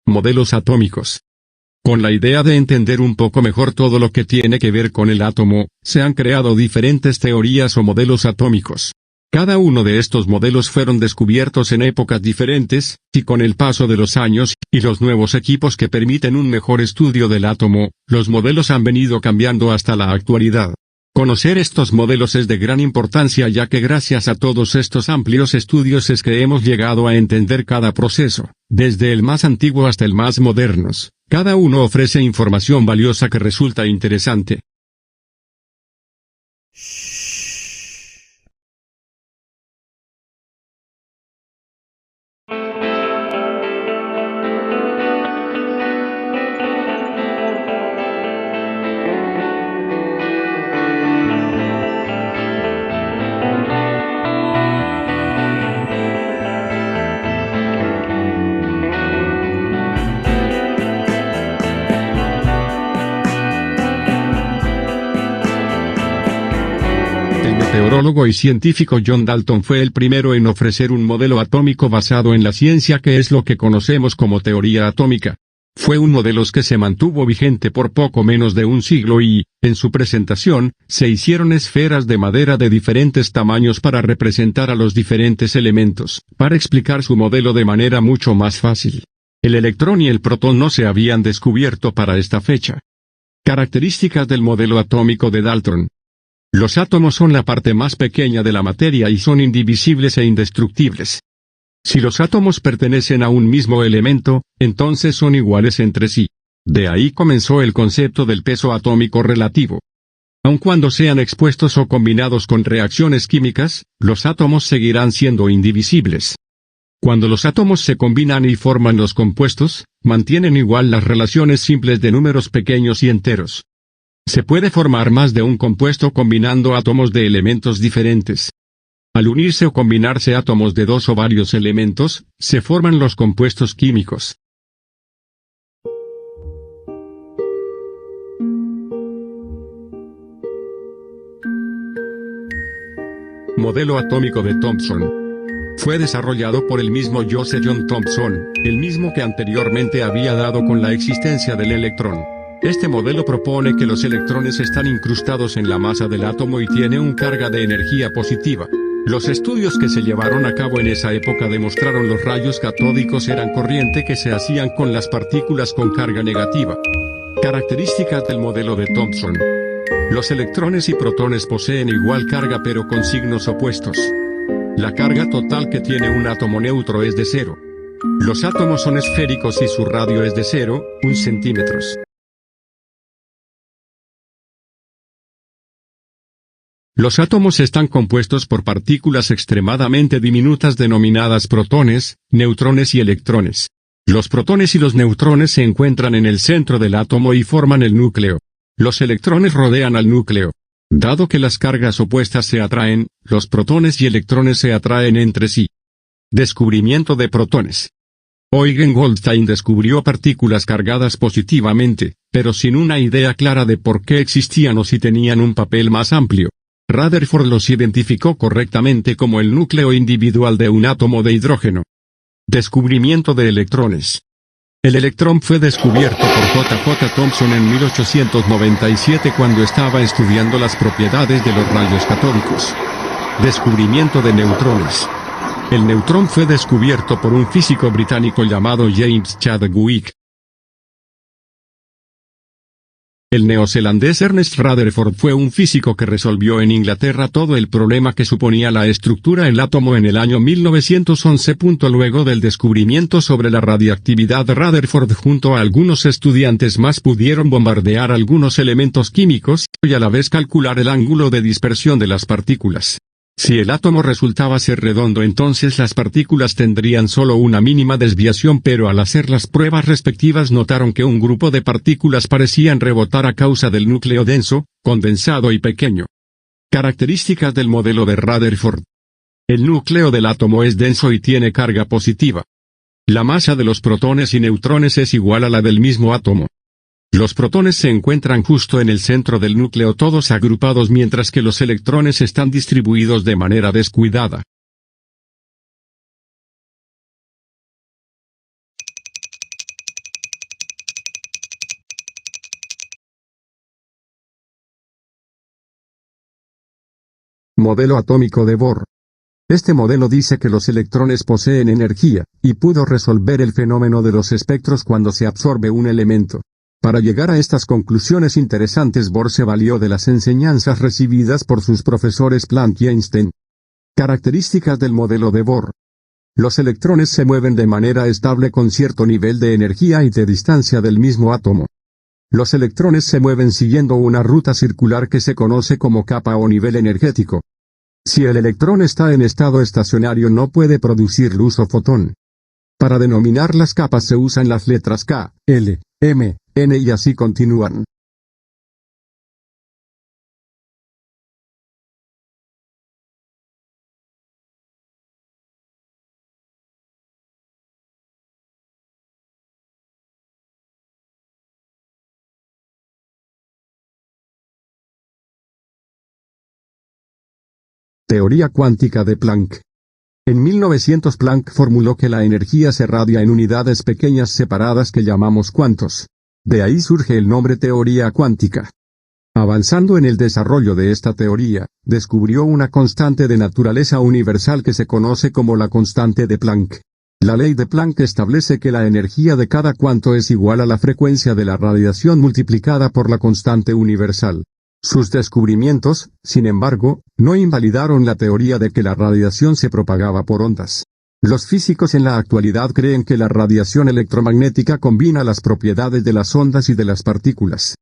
Modelos atómicos. Con la idea de entender un poco mejor todo lo que tiene que ver con el átomo, se han creado diferentes teorías o modelos atómicos. Cada uno de estos modelos fueron descubiertos en épocas diferentes, y con el paso de los años, y los nuevos equipos que permiten un mejor estudio del átomo, los modelos han venido cambiando hasta la actualidad. Conocer estos modelos es de gran importancia ya que gracias a todos estos amplios estudios es que hemos llegado a entender cada proceso, desde el más antiguo hasta el más modernos. Cada uno ofrece información valiosa que resulta interesante. El meteorólogo y científico John Dalton fue el primero en ofrecer un modelo atómico basado en la ciencia que es lo que conocemos como teoría atómica. Fue un modelo que se mantuvo vigente por poco menos de un siglo y, en su presentación, se hicieron esferas de madera de diferentes tamaños para representar a los diferentes elementos, para explicar su modelo de manera mucho más fácil. El electrón y el protón no se habían descubierto para esta fecha. Características del modelo atómico de Dalton. Los átomos son la parte más pequeña de la materia y son indivisibles e indestructibles. Si los átomos pertenecen a un mismo elemento, entonces son iguales entre sí. De ahí comenzó el concepto del peso atómico relativo. Aun cuando sean expuestos o combinados con reacciones químicas, los átomos seguirán siendo indivisibles. Cuando los átomos se combinan y forman los compuestos, mantienen igual las relaciones simples de números pequeños y enteros. Se puede formar más de un compuesto combinando átomos de elementos diferentes. Al unirse o combinarse átomos de dos o varios elementos, se forman los compuestos químicos. Modelo atómico de Thomson. Fue desarrollado por el mismo Joseph John Thomson, el mismo que anteriormente había dado con la existencia del electrón. Este modelo propone que los electrones están incrustados en la masa del átomo y tiene una carga de energía positiva. Los estudios que se llevaron a cabo en esa época demostraron los rayos catódicos eran corriente que se hacían con las partículas con carga negativa. Características del modelo de Thomson. Los electrones y protones poseen igual carga pero con signos opuestos. La carga total que tiene un átomo neutro es de 0. Los átomos son esféricos y su radio es de 0,1 centímetros. Los átomos están compuestos por partículas extremadamente diminutas denominadas protones, neutrones y electrones. Los protones y los neutrones se encuentran en el centro del átomo y forman el núcleo. Los electrones rodean al núcleo. Dado que las cargas opuestas se atraen, los protones y electrones se atraen entre sí. Descubrimiento de protones. Eugen Goldstein descubrió partículas cargadas positivamente, pero sin una idea clara de por qué existían o si tenían un papel más amplio. Rutherford los identificó correctamente como el núcleo individual de un átomo de hidrógeno. Descubrimiento de electrones. El electrón fue descubierto por J. J. Thomson en 1897 cuando estaba estudiando las propiedades de los rayos catódicos. Descubrimiento de neutrones. El neutrón fue descubierto por un físico británico llamado James Chadwick. El neozelandés Ernest Rutherford fue un físico que resolvió en Inglaterra todo el problema que suponía la estructura del átomo en el año 1911. Luego del descubrimiento sobre la radiactividad, Rutherford junto a algunos estudiantes más pudieron bombardear algunos elementos químicos, y a la vez calcular el ángulo de dispersión de las partículas. Si el átomo resultaba ser redondo, entonces las partículas tendrían solo una mínima desviación, pero al hacer las pruebas respectivas notaron que un grupo de partículas parecían rebotar a causa del núcleo denso, condensado y pequeño. Características del modelo de Rutherford. El núcleo del átomo es denso y tiene carga positiva. La masa de los protones y neutrones es igual a la del mismo átomo. Los protones se encuentran justo en el centro del núcleo, todos agrupados, mientras que los electrones están distribuidos de manera descuidada. Modelo atómico de Bohr. Este modelo dice que los electrones poseen energía, y pudo resolver el fenómeno de los espectros cuando se absorbe un elemento. Para llegar a estas conclusiones interesantes, Bohr se valió de las enseñanzas recibidas por sus profesores Planck y Einstein. Características del modelo de Bohr. Los electrones se mueven de manera estable con cierto nivel de energía y de distancia del mismo átomo. Los electrones se mueven siguiendo una ruta circular que se conoce como capa o nivel energético. Si el electrón está en estado estacionario no puede producir luz o fotón. Para denominar las capas se usan las letras K, L, M, N y así continúan. Teoría cuántica de Planck. En 1900 Planck formuló que la energía se radia en unidades pequeñas separadas que llamamos cuantos. De ahí surge el nombre teoría cuántica. Avanzando en el desarrollo de esta teoría, descubrió una constante de naturaleza universal que se conoce como la constante de Planck. La ley de Planck establece que la energía de cada cuanto es igual a la frecuencia de la radiación multiplicada por la constante universal. Sus descubrimientos, sin embargo, no invalidaron la teoría de que la radiación se propagaba por ondas. Los físicos en la actualidad creen que la radiación electromagnética combina las propiedades de las ondas y de las partículas.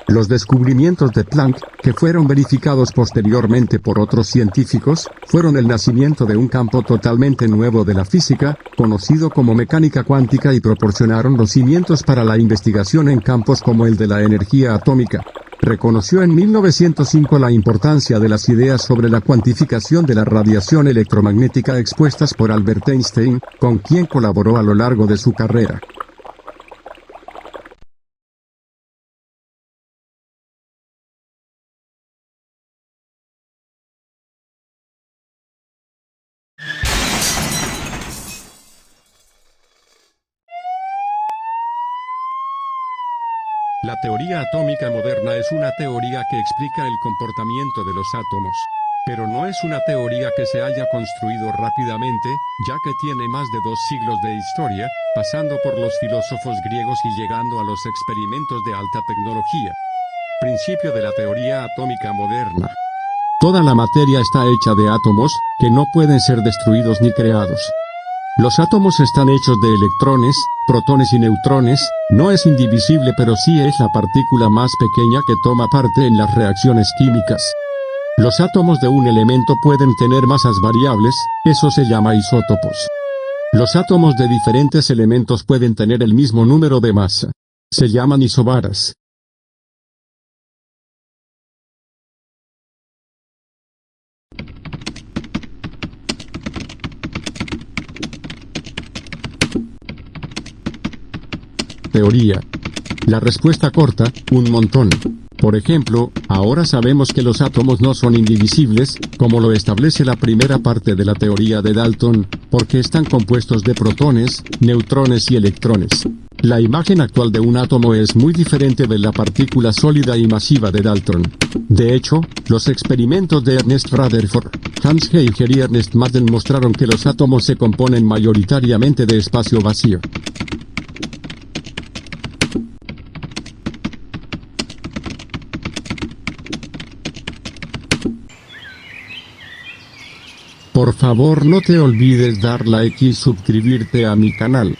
Los descubrimientos de Planck, que fueron verificados posteriormente por otros científicos, fueron el nacimiento de un campo totalmente nuevo de la física, conocido como mecánica cuántica, y proporcionaron los cimientos para la investigación en campos como el de la energía atómica. Reconoció en 1905 la importancia de las ideas sobre la cuantificación de la radiación electromagnética expuestas por Albert Einstein, con quien colaboró a lo largo de su carrera. La teoría atómica moderna es una teoría que explica el comportamiento de los átomos. Pero no es una teoría que se haya construido rápidamente, ya que tiene más de 2 siglos de historia, pasando por los filósofos griegos y llegando a los experimentos de alta tecnología. Principio de la teoría atómica moderna. Toda la materia está hecha de átomos, que no pueden ser destruidos ni creados. Los átomos están hechos de electrones, protones y neutrones. No es indivisible, pero sí es la partícula más pequeña que toma parte en las reacciones químicas. Los átomos de un elemento pueden tener masas variables, eso se llama isótopos. Los átomos de diferentes elementos pueden tener el mismo número de masa. Se llaman isobaras. Teoría. La respuesta corta, un montón. Por ejemplo, ahora sabemos que los átomos no son indivisibles, como lo establece la primera parte de la teoría de Dalton, porque están compuestos de protones, neutrones y electrones. La imagen actual de un átomo es muy diferente de la partícula sólida y masiva de Dalton. De hecho, los experimentos de Ernest Rutherford, Hans Geiger y Ernest Madden mostraron que los átomos se componen mayoritariamente de espacio vacío. Por favor, no te olvides dar like y suscribirte a mi canal.